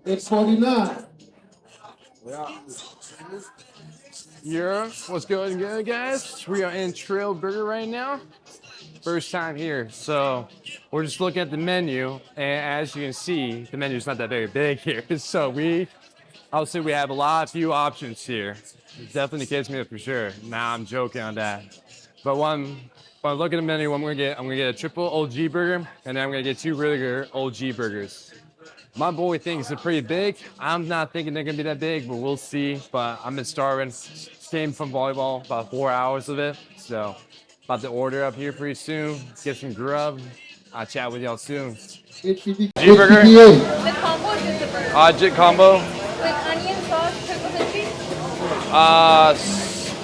It's 49. Yeah, what's going good, guys? We are in Trail Burger right now. First time here, so we're just looking at the menu, and as you can see, the menu's not that very big here. So I'll say we have a few options here. It definitely gets me up for sure. Nah, I'm joking on that. But when I look at the menu, what I'm gonna get a triple OG burger, and then I'm gonna get two regular OG burgers. My boy thinks they're pretty big. I'm not thinking they're gonna be that big, but we'll see. But I'm been starving. Came from volleyball, about 4 hours of it. So about to order up here pretty soon. Get some grub. I'll chat with y'all soon. G burger. HPPA. The combo is just a burger. Jit combo. With onion sauce, pickles, and cheese.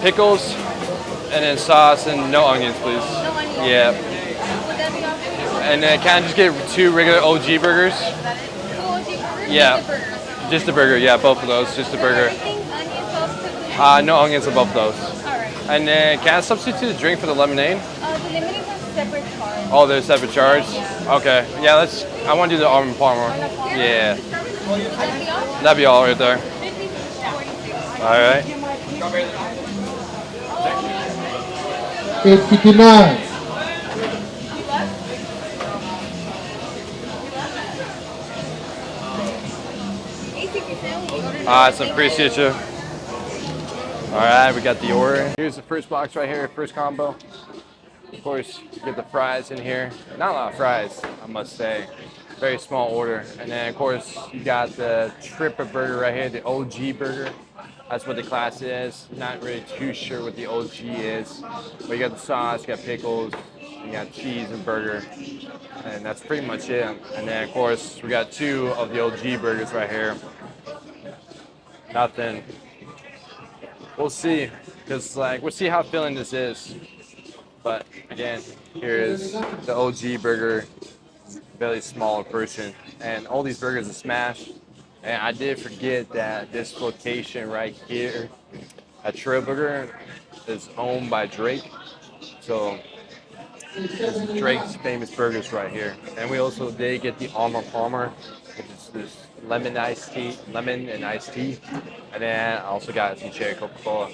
Pickles, and then sauce and no onions, please. No onions. Yeah. Would that be awesome? And then can I just get two regular OG burgers? Two OG burgers? Yeah. Just a burger. Just a burger, yeah, both of those, just a burger. Everything, onion sauce, pickles, and cheese. No onions on both of those. Alright. And then can I substitute a drink for the lemonade? The lemonade has a separate charge. Oh, there's separate charge? Yeah. Okay. Yeah, I want to do the Arm & Palmer. Yeah. Would that be awesome? That'd be all right there. 50, 46. All right. 859. Awesome. Appreciate you. All right, we got the order. Here's the first box right here, first combo. Of course, you get the fries in here. Not a lot of fries, I must say. Very small order. And then, of course, you got the triple burger right here, the OG burger. That's what the class is. Not really too sure what the OG is. But you got the sauce, you got pickles, you got cheese and burger. And that's pretty much it. And then, of course, we got two of the OG burgers right here. Nothing. We'll see. Because, we'll see how filling this is. But again, here is the OG burger, very small portion, and all these burgers are smashed. And I did forget that this location right here at Trail Burger is owned by Drake. So this is Drake's famous burgers right here. And we also did get the Arm & Palmer, which is this lemon and iced tea. And then I also got some cherry Coca-Cola.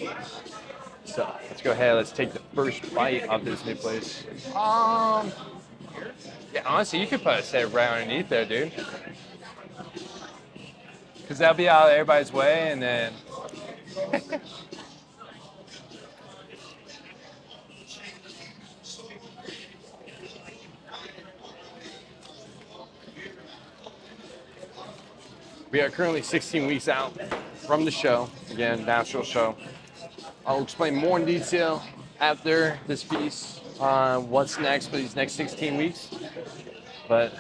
So let's go ahead. Let's take the first bite of this new place. Yeah, honestly, you could put a set right underneath there, dude. Cause that'll be out of everybody's way, and then. We are currently 16 weeks out from the show. Again, national show. I'll explain more in detail after this piece on what's next for these next 16 weeks. But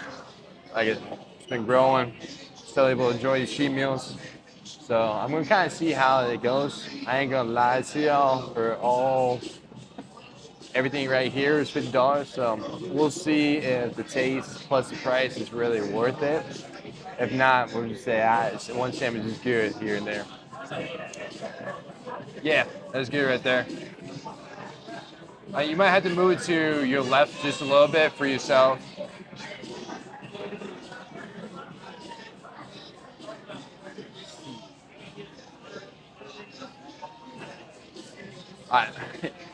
it's been growing, still able to enjoy these cheat meals. So I'm gonna kind of see how it goes. I ain't gonna lie to y'all, everything right here is $50. So we'll see if the taste plus the price is really worth it. If not, we'll just say one sandwich is good here and there. Yeah, that's good right there. You might have to move it to your left just a little bit for yourself. All right,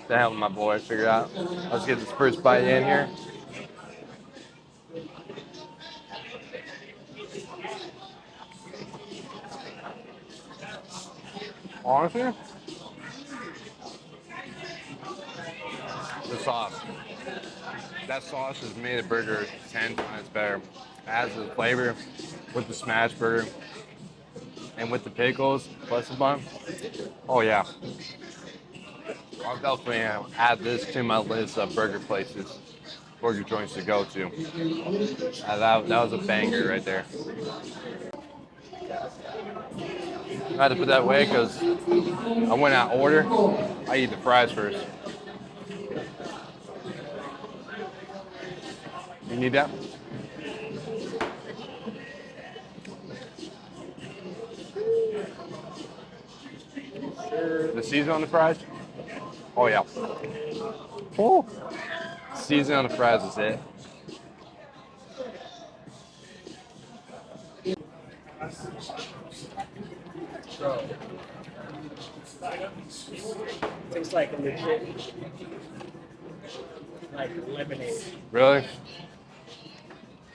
the hell with my boy, figure out. Let's get this first bite in here. Honestly, the sauce. That sauce has made the burger 10 times better. It adds the flavor with the smash burger and with the pickles plus the bun. Oh yeah. I'll definitely add this to my list of burger joints to go to. That was a banger right there. I had to put that away because I went out of order. I eat the fries first. You need that? The season on the fries? Oh yeah. Oh. Season on the fries is it. Bro. Tastes like a legit, like lemonade. Really?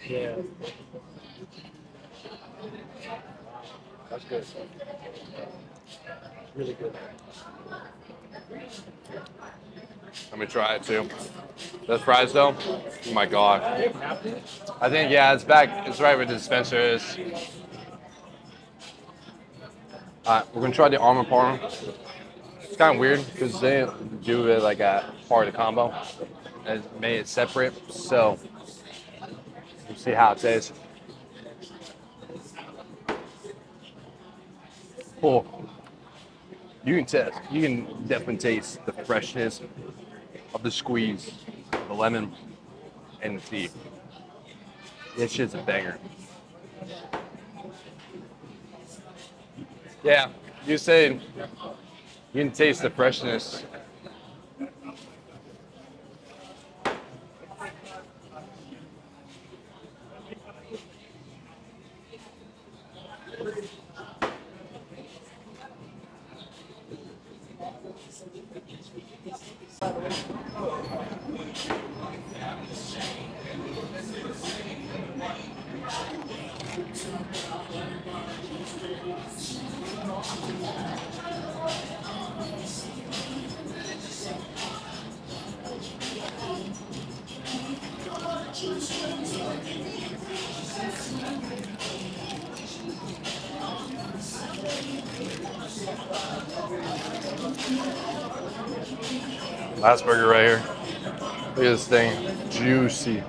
Yeah. That's good. Really good. Let me try it too. Those fries though, oh my god. I think yeah, it's back. It's right where the dispenser is. We're gonna try the almond parm. It's kind of weird because they didn't do it like a part of the combo. And made it separate. So we'll see how it tastes. Oh, you can definitely taste the freshness of the squeeze, the lemon, and the tea. This shit's a banger. Yeah, you said you can taste the freshness. Last burger right here. Look at this thing, juicy.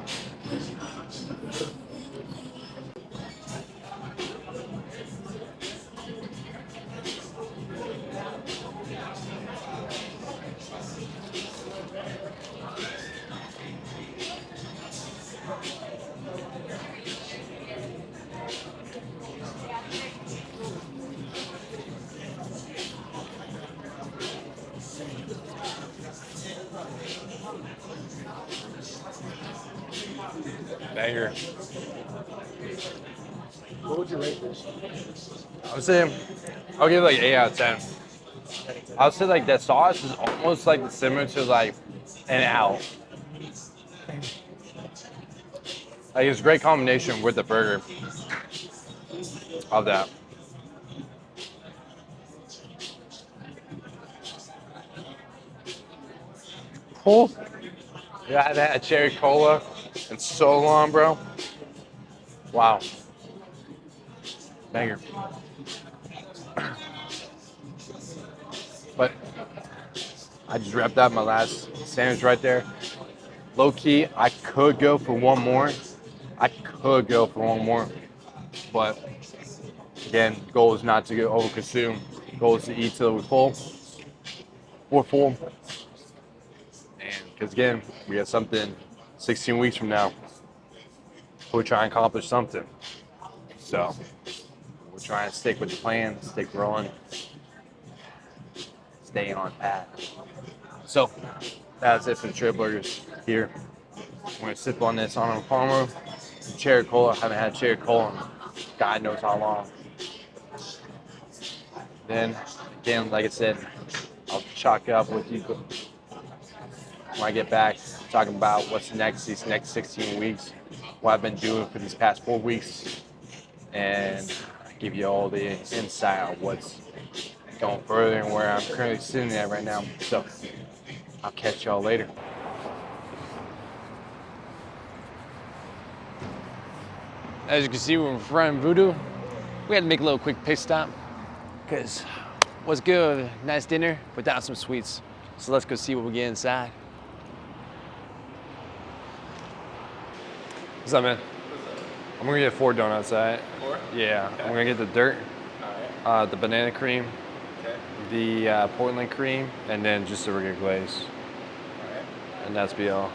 Banger. What would you rate this? I'm saying I'll give it like 8 out of 10. I'll say like that sauce is almost like similar to like an out. Like it's a great combination with the burger of that. Oh, yeah, I haven't had a cherry cola in so long, bro. Wow. Banger. But I just wrapped up my last sandwich right there. Low key, I could go for one more. But again, the goal is not to get overconsumed. The goal is to eat till we're full. We're full. And because again, we got something 16 weeks from now. We're trying to accomplish something. So we're trying to stick with the plan, stick growing, stay on path. So that's it for the Trail Burgers here. I'm gonna sip on this Arnold Palmer. Cherry cola. I haven't had cherry cola in God knows how long. Then again, like I said, I'll chalk it up with you when I get back, talking about what's next these next 16 weeks, what I've been doing for these past 4 weeks, and give you all the insight on what's going further and where I'm currently sitting at right now. So I'll catch y'all later. As you can see, we're in front of Voodoo. We had to make a little quick pit stop because what's good? Nice dinner without some sweets. So let's go see what we get inside. What's up, man? I'm gonna get 4 donuts, alright? 4? Yeah, Okay. I'm gonna get the dirt, Alright. the banana cream, Okay. the Portland cream, and then just the regular glaze. Alright. And that's be all.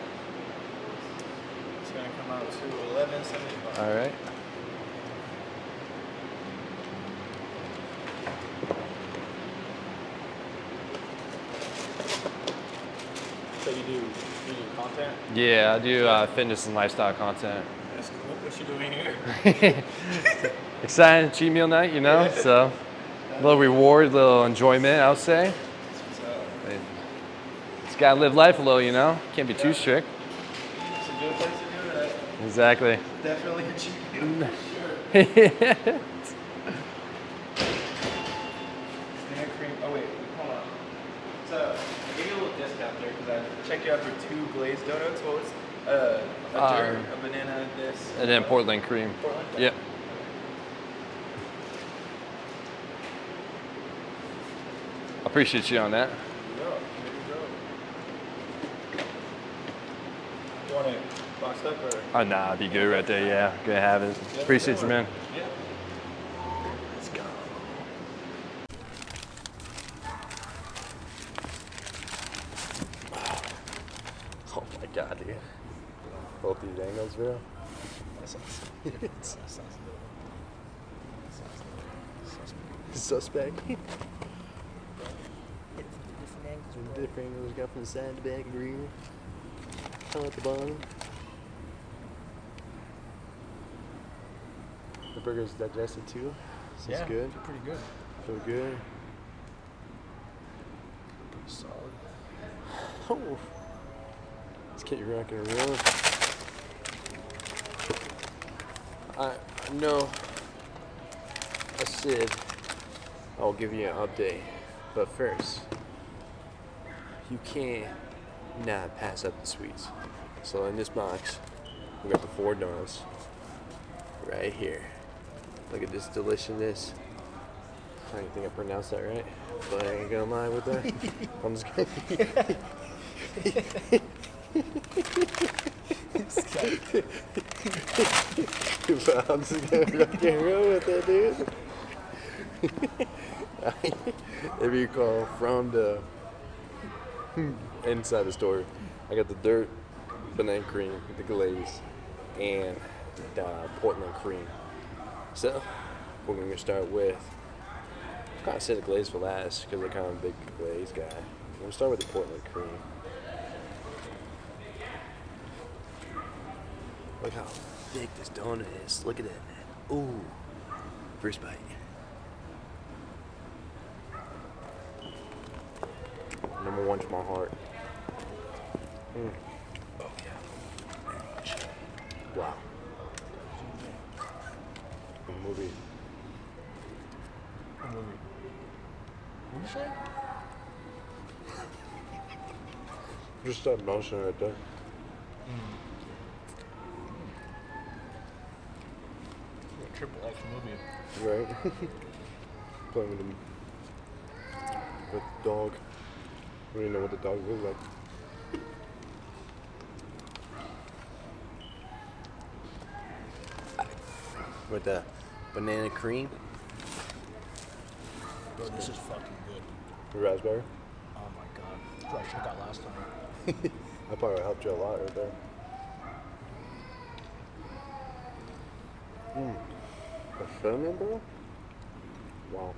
It's gonna come out to $11.75. Alright. So you do content? Yeah, I do fitness and lifestyle content. That's cool. What What you doing here? Exciting cheat meal night, you know? So a little reward, a little enjoyment, I would say. Just gotta live life a little, you know? Can't be too strict. It's a good place to do that. Exactly. Definitely a cheat meal. Yeah. Banana cream. Oh wait, hold on. So I gave you a little discount there because I checked you out for 2 glazed donuts. What was a dirt, a banana, this, And then Portland cream. Portland? Yep. Appreciate you on that. There you go. You want it boxed up or? Oh, nah, I'd be good right there, yeah. Good to have it. Appreciate you, man. Yeah. Let's go. Oh my god, dude. Both these angles, bro. That sounds Suspect. Different angles, got from the side to back, green. At the bottom. The burger's digested too. So yeah, it's good. pretty good. Feel good. Solid. Oh. Let's get you rocking and rolling. I know I said I'll give you an update, but first, you can't not pass up the sweets. So in this box, we got the 4 donuts right here. Look at this deliciousness. I don't think I pronounced that right, but I ain't gonna lie with that. I'm just kidding. But I'm just gonna rock and roll with that, dude. If you recall from the inside the store, I got the dirt, banana cream, the glaze, and the Portland cream. So we're gonna start with. I kind of set the glaze for last because I'm kind of a big glaze guy. We're gonna start with the Portland cream. Look how thick this donut is. Look at that. Ooh. First bite. Number 1 to my heart. Oh yeah. Wow. Movie. What movie? What did you say? Just that motion right there. Triple X movie. Right? Playing with the dog. We don't even know what the dog looks like. With the banana cream. Bro, this is fucking good. Raspberry. Oh my god. That's what I should have got last time. That probably helped you a lot right there. A filming, bro? Wow.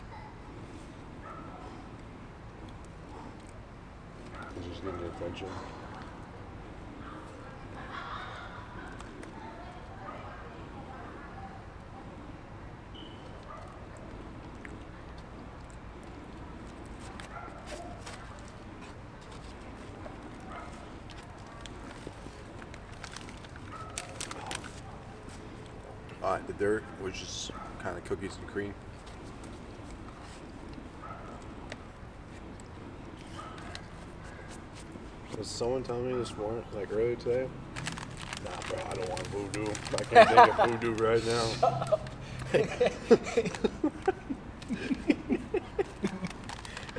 He's just getting the attention. The dirt was just kind of cookies and cream. Was someone telling me this morning, like earlier today? Nah, bro, I don't want voodoo. I can't think of voodoo right now.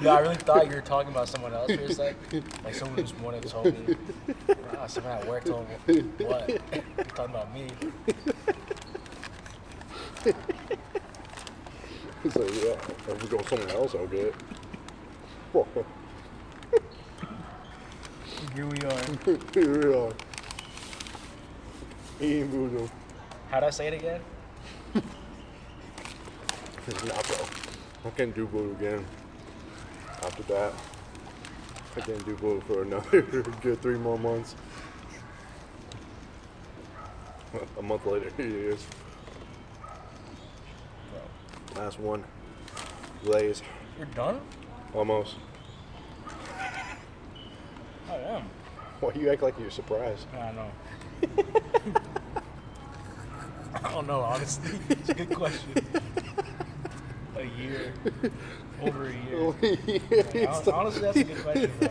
No, I really thought you were talking about someone else for a sec. Like someone this morning told me. Someone at work told me. What? You're talking about me. He's like, yeah, if we go someone else, I'll get it. Here we are. Here we are. Eating voodoo. How'd I say it again? Nah, bro. I can't do voodoo again. After that, I can't do voodoo for another good 3 more months. A month later, here he is. Last one. Glaze. You're done? Almost. I am. Why you act like you're surprised? I know. I don't know, honestly. It's a good question. A year. Over a year. Like, honestly, that's a good question, bro.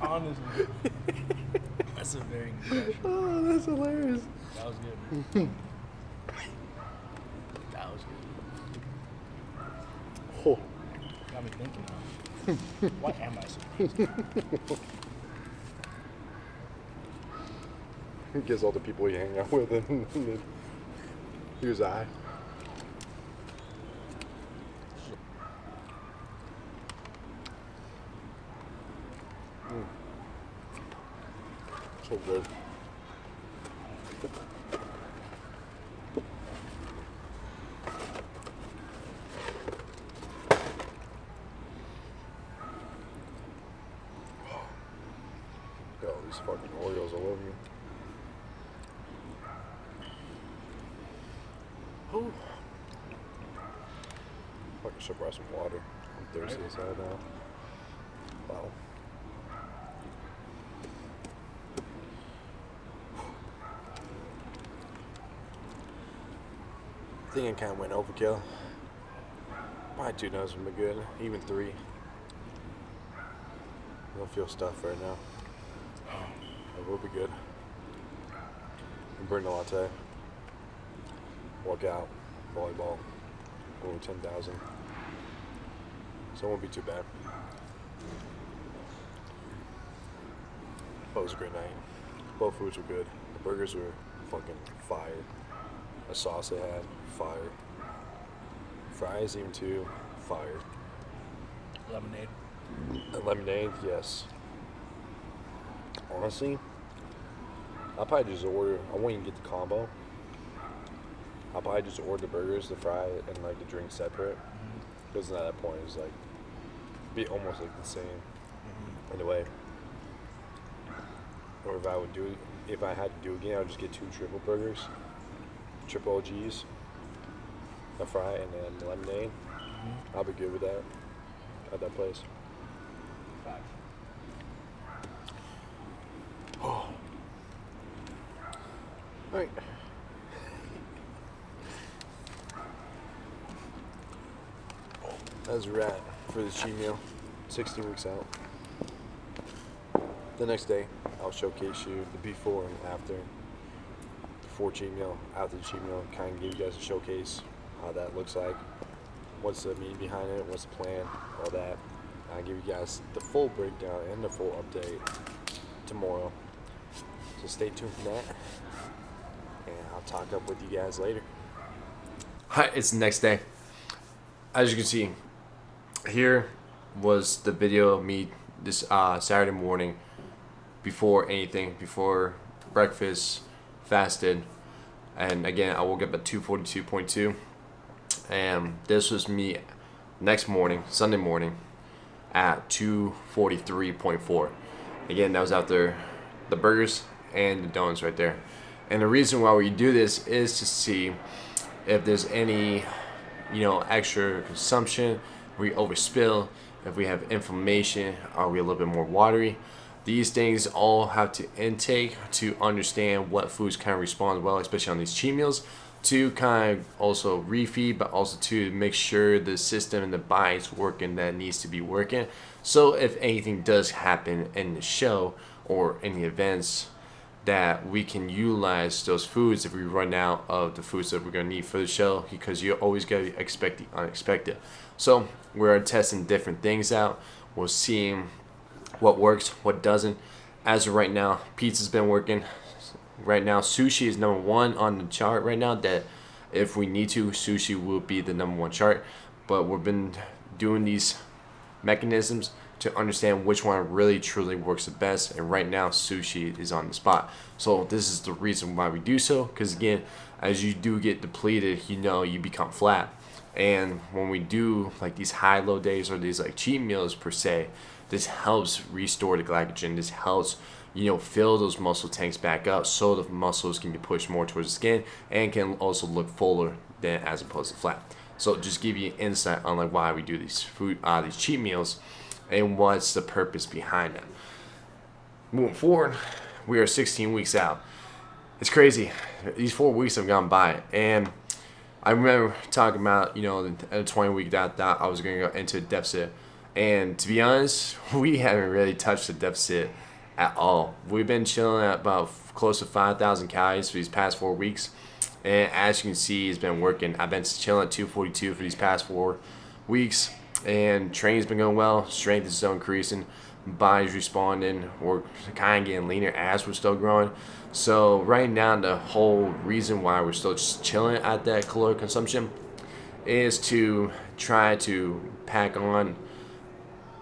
Honestly. That's a very good question. Oh, that's hilarious. That was good. That was good. Oh. Got me thinking now. Why am I surprised? He gets all the people he hang out with, and then here's I. So good. Got all these fucking Oreos all over me. Ooh. I should buy some water. I'm thirsty as hell now. Wow. I think I kind of went overkill. Probably 2 donuts would be good. Even 3. I don't feel stuffed right now. It will be good. Burn a latte. Work out. Volleyball. Over 10,000. So it won't be too bad. But it was a great night. Both foods were good. The burgers were fucking fire. The sauce they had, fire. Fries even too, fire. Lemonade. And lemonade, yes. Honestly, I'll probably just order. I won't even get the combo. I'll probably just order the burgers, the fry, and like the drink separate. Because at that point, it's like be almost like the same in a way. Or if I would do it, if I had to do it again, I would just get 2 triple burgers, triple OGs, a fry, and then lemonade. I'll be good with that at that place. 5. Oh. All right. That's a wrap for the cheat meal. 16 weeks out. The next day, I'll showcase you the before and after. Before cheat meal, after the cheat meal, kind of give you guys a showcase how that looks like. What's the meaning behind it? What's the plan? All that. I'll give you guys the full breakdown and the full update tomorrow. So stay tuned for that. And I'll talk up with you guys later. Hi, it's the next day. As you can see, here was the video of me this Saturday morning before anything, before breakfast, fasted. And again, I woke up at 2:42.2. And this was me next morning, Sunday morning, at 2:43.4. Again, that was after the burgers and the donuts right there. And the reason why we do this is to see if there's any, extra consumption, if we overspill, if we have inflammation, are we a little bit more watery? These things all have to intake to understand what foods kind of respond well, especially on these cheat meals, to kind of also refeed, but also to make sure the system and the body is working that needs to be working. So if anything does happen in the show or in the events, that we can utilize those foods if we run out of the foods that we're going to need for the show, because you always got to expect the unexpected. So we're testing different things out. We're seeing what works, what doesn't. As of right now, pizza's been working. Right now, sushi is number 1 on the chart right now. That if we need to, sushi will be the number 1 chart. But we've been doing these mechanisms to understand which one really truly works the best, and right now sushi is on the spot. So this is the reason why we do so, because again, as you do get depleted, you become flat. And when we do like these high-low days or these like cheat meals per se, this helps restore the glycogen. This helps fill those muscle tanks back up so the muscles can be pushed more towards the skin and can also look fuller than as opposed to flat. So just give you insight on like why we do these these cheat meals and what's the purpose behind them. Moving forward, we are 16 weeks out. It's crazy. These 4 weeks have gone by, and I remember talking about, the 20 week that I was going to go into a deficit. And to be honest, we haven't really touched the deficit at all. We've been chilling at about close to 5,000 calories for these past 4 weeks. And as you can see, it's been working. I've been chilling at 242 for these past 4 weeks. And training's been going well. Strength is still increasing. Body's responding. We're kind of getting leaner as we're still growing. So right now, the whole reason why we're still just chilling at that caloric consumption is to try to pack on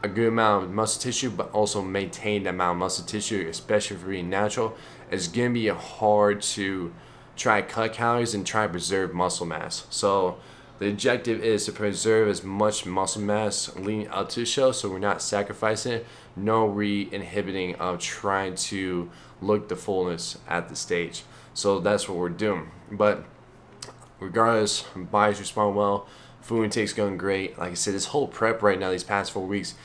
a good amount of muscle tissue, but also maintain the amount of muscle tissue, especially for being natural. It's going to be hard to try to cut calories and try to preserve muscle mass. So the objective is to preserve as much muscle mass leading up to the show, so we're not sacrificing it, no re-inhibiting of trying to look the fullness at the stage. So that's what we're doing. But regardless, bodies respond well, food intake's going great. Like I said, this whole prep right now, these past 4 weeks,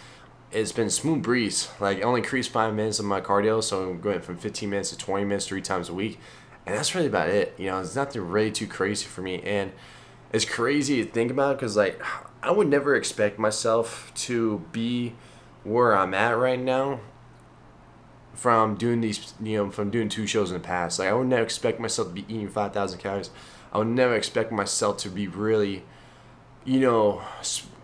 it's been smooth breeze. Like, I only increased 5 minutes of my cardio, so I'm going from 15 minutes to 20 minutes 3 times a week. And that's really about it. It's nothing really too crazy for me. And it's crazy to think about because, like, I would never expect myself to be where I'm at right now from doing these, from doing 2 shows in the past. Like, I would never expect myself to be eating 5,000 calories. I would never expect myself to be really,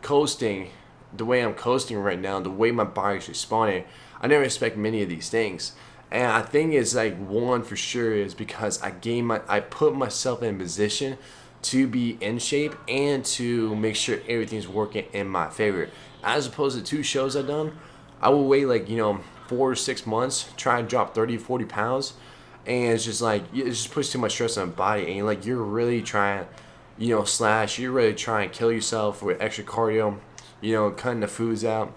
coasting the way I'm coasting right now, the way my body's responding. I never expect many of these things. And I think it's like one for sure is because I put myself in a position to be in shape and to make sure everything's working in my favor. As opposed to 2 shows I've done, I will wait 4 or 6 months, try and drop 30, 40 pounds. And it's just like, it just puts too much stress on the body. And like, you're really trying, slash, you're really trying to kill yourself with extra cardio, cutting the foods out.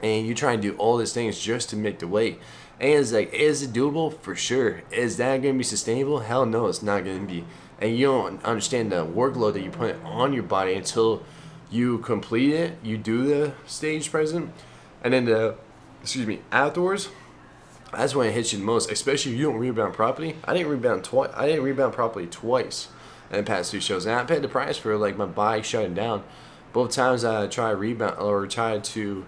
And you try and do all these things just to make the weight. And it's like, is it doable? For sure. Is that going to be sustainable? Hell no, it's not going to be. And you don't understand the workload that you put on your body until you complete it, you do the stage present, and then afterwards, that's when it hits you the most, especially if you don't rebound properly. I didn't rebound properly twice in the past 2 shows. And I paid the price for my body shutting down. Both times I tried to rebound or tried to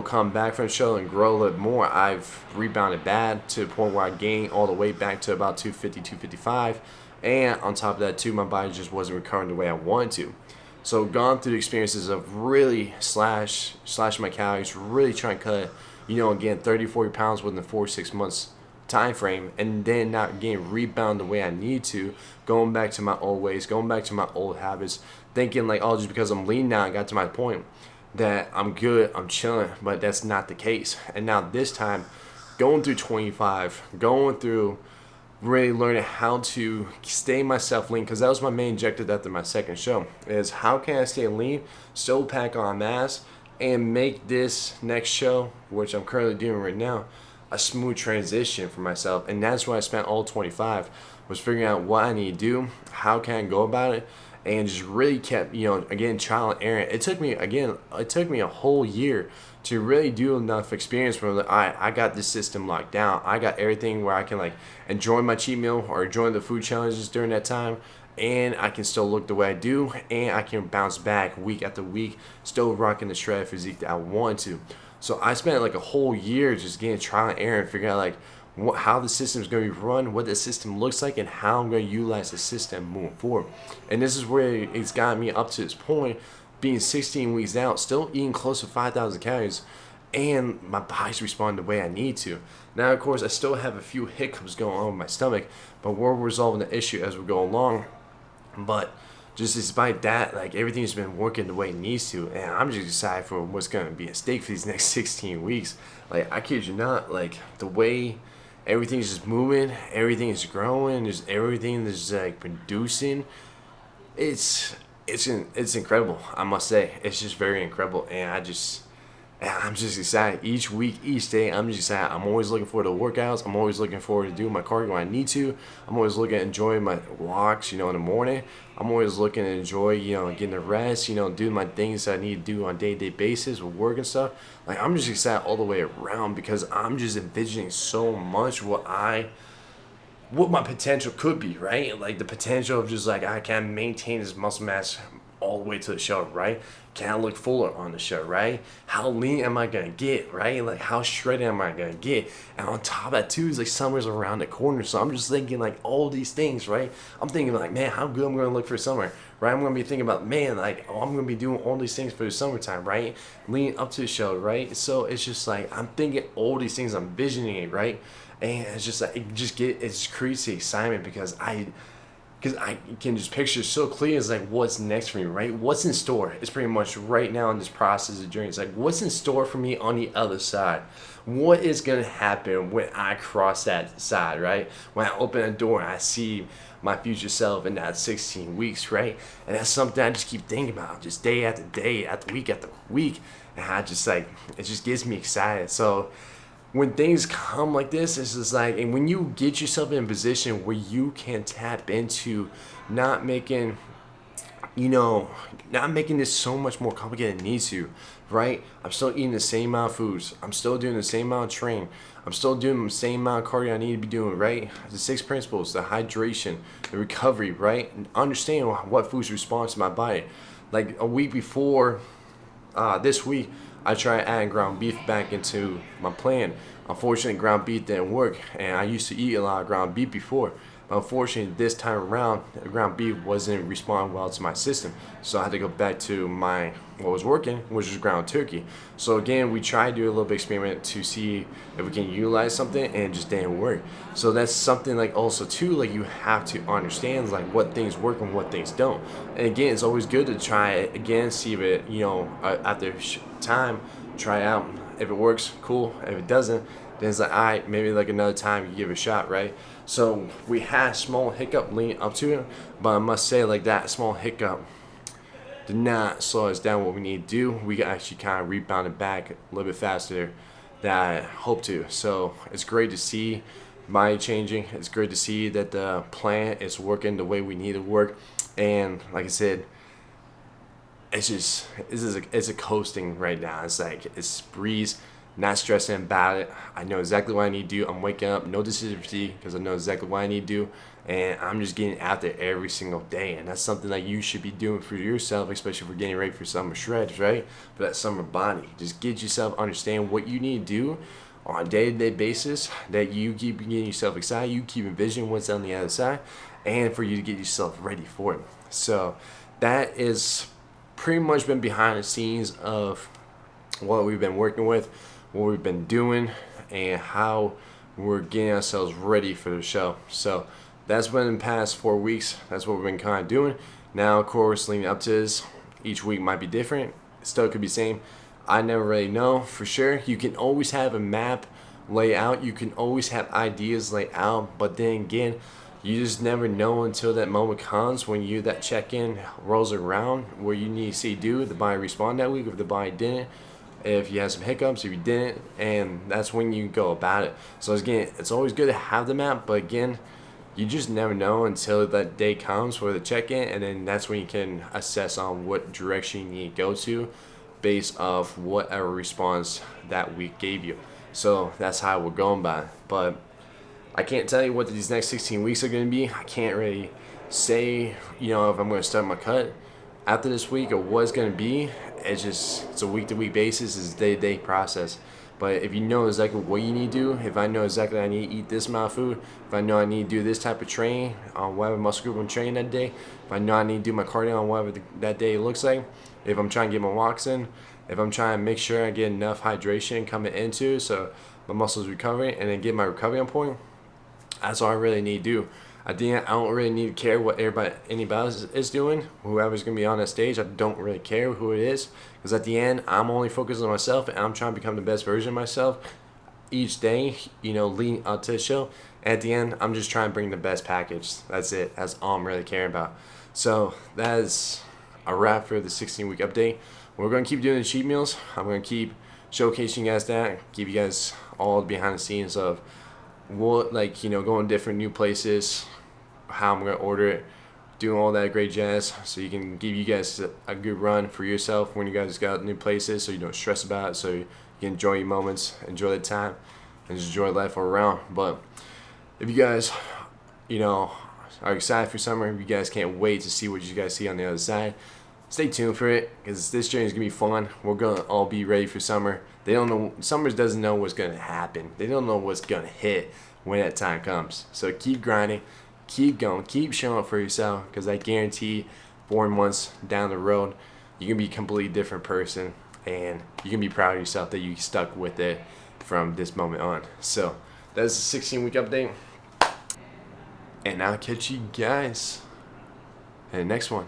come back from the show and grow a little more, I've rebounded bad to the point where I gained all the way back to about 250, 255. And on top of that too, my body just wasn't recovering the way I wanted to. So gone through the experiences of really slashing my calories, really trying to cut, again, 30, 40 pounds within the 4 or 6 months time frame, and then not getting rebound the way I need to, going back to my old ways, going back to my old habits, thinking just because I'm lean now, I got to my point that I'm good, I'm chilling, but that's not the case. And now this time, going through 25, going through really learning how to stay myself lean, because that was my main objective after my second show, is how can I stay lean, still pack on mass, and make this next show, which I'm currently doing right now, a smooth transition for myself. And that's why I spent all 25, was figuring out what I need to do, how can I go about it, and just really kept, again, trial and error. It took me a whole year to really do enough experience where I got this system locked down. I got everything where I can enjoy my cheat meal or enjoy the food challenges during that time, and I can still look the way I do, and I can bounce back week after week, still rocking the shred physique that I want to. So I spent a whole year just getting trial and error and figuring out how the system is going to be run, what the system looks like, and how I'm going to utilize the system moving forward. And this is where it's gotten me up to this point, being 16 weeks out, still eating close to 5,000 calories, and my body's responding the way I need to. Now, of course, I still have a few hiccups going on with my stomach, but we're resolving the issue as we go along. But just despite that, everything's been working the way it needs to, and I'm just excited for what's going to be at stake for these next 16 weeks. I kid you not, the way everything's just moving, everything is growing, there's everything that's producing. It's incredible, I must say. It's just very incredible, and And I'm just excited each week, each day. I'm just excited. I'm always looking forward to workouts. I'm always looking forward to doing my cardio when I need to. I'm always looking to enjoy my walks, in the morning. I'm always looking to enjoy, getting the rest, doing my things that I need to do on a day-to-day basis with work and stuff. Like, I'm just excited all the way around because I'm just envisioning so much what my potential could be, right? Like the potential of just like I can maintain this muscle mass all the way to the show, right? Can I look fuller on the show, right? How lean am I gonna get, right? Like how shredded am I gonna get? And on top of that too is like summer's around the corner, so I'm just thinking like all these things, right? I'm thinking like, man, how good I'm gonna look for summer, right? I'm gonna be thinking about, man, like, oh, I'm gonna be doing all these things for the summertime, right? Leading up to the show, right? So it's just like I'm thinking all these things, I'm visioning it, right? And it's just like it just creates the excitement because I can just picture so clear. It's like what's next for me, right? What's in store? It's pretty much right now in this process of journey. It's like what's in store for me on the other side? What is gonna happen when I cross that side, right? When I open a door and I see my future self in that 16 weeks, right? And that's something I just keep thinking about, just day after day, after week, and I just like it just gets me excited. So when things come like this, it's just like, and when you get yourself in a position where you can tap into not making, not making this so much more complicated than it needs to, right? I'm still eating the same amount of foods. I'm still doing the same amount of training. I'm still doing the same amount of cardio I need to be doing, right? The 6 principles, the hydration, the recovery, right? And understand what foods respond to my body. Like a week before this week, I tried adding ground beef back into my plan. Unfortunately, ground beef didn't work, and I used to eat a lot of ground beef before. But unfortunately, this time around, the ground beef wasn't responding well to my system, so I had to go back to what was working, which was ground turkey. So again, we tried to do a little bit experiment to see if we can utilize something, and it just didn't work. So that's something like also too, like you have to understand like what things work and what things don't. And again, it's always good to try it again, see if it, after time, try it out. If it works, cool. If it doesn't, then it's like, all right, maybe like another time you give it a shot, right? So we had a small hiccup leading up to it, but I must say like that small hiccup did not slow us down what we need to do. We actually kind of rebounded back a little bit faster than I hoped to. So it's great to see body changing. It's great to see that the plan is working the way we need it to work. And like I said, it's a coasting right now. It's like it's breeze, not stressing about it. I know exactly what I need to do. I'm waking up, no decision fatigue, because I know exactly what I need to do, and I'm just getting out there every single day. And that's something that you should be doing for yourself, especially if we're getting ready for summer shreds, right? For that summer body, just get yourself understand what you need to do on a day-to-day basis. That you keep getting yourself excited, you keep envisioning what's on the other side, and for you to get yourself ready for it. So that is pretty much been behind the scenes of what we've been working with, what we've been doing, and how we're getting ourselves ready for the show. So that's been in the past 4 weeks. That's what we've been kind of doing. Now, of course, leading up to this, each week might be different. Still could be same. I never really know for sure. You can always have a map lay out. You can always have ideas lay out. But then again, you just never know until that moment comes when that check-in rolls around where you need to see the body respond that week, if the body didn't, if you had some hiccups, if you didn't, and that's when you go about it. So again, it's always good to have the map, but again, you just never know until that day comes for the check-in, and then that's when you can assess on what direction you need to go to based off whatever response that week gave you. So that's how we're going by it. But I can't tell you what these next 16 weeks are going to be. I can't really say, if I'm going to start my cut after this week or what it's going to be. It's a week-to-week basis. It's a day-to-day process. But if you know exactly what you need to do, if I know exactly I need to eat this amount of food, if I know I need to do this type of training on whatever muscle group I'm training that day, if I know I need to do my cardio on whatever that day looks like, if I'm trying to get my walks in, if I'm trying to make sure I get enough hydration coming into so my muscles recovering and then get my recovery on point, that's all I really need to do. At the end, I don't really need to care what anybody else is doing. Whoever's going to be on that stage, I don't really care who it is. Because at the end, I'm only focused on myself, and I'm trying to become the best version of myself each day, leading up to the show. And at the end, I'm just trying to bring the best package. That's it. That's all I'm really caring about. So that is a wrap for the 16-week update. We're going to keep doing the cheat meals. I'm going to keep showcasing you guys that, give you guys all the behind the scenes of what, like, you know, going different new places, how I'm gonna order it, doing all that great jazz, so you can give you guys a good run for yourself when you guys got new places, so you don't stress about it, so you can enjoy your moments, enjoy the time, and just enjoy life all around. But if you guys, you know, are excited for summer, if you guys can't wait to see what you guys see on the other side, stay tuned for it, because this journey is gonna be fun. We're gonna all be ready for summer. They don't know, summer doesn't know what's gonna happen. They don't know what's gonna hit when that time comes. So keep grinding, keep going, keep showing up for yourself, because I guarantee 4 months down the road, you can be a completely different person, and you can be proud of yourself that you stuck with it from this moment on. So that's the 16-week update, and I'll catch you guys in the next one.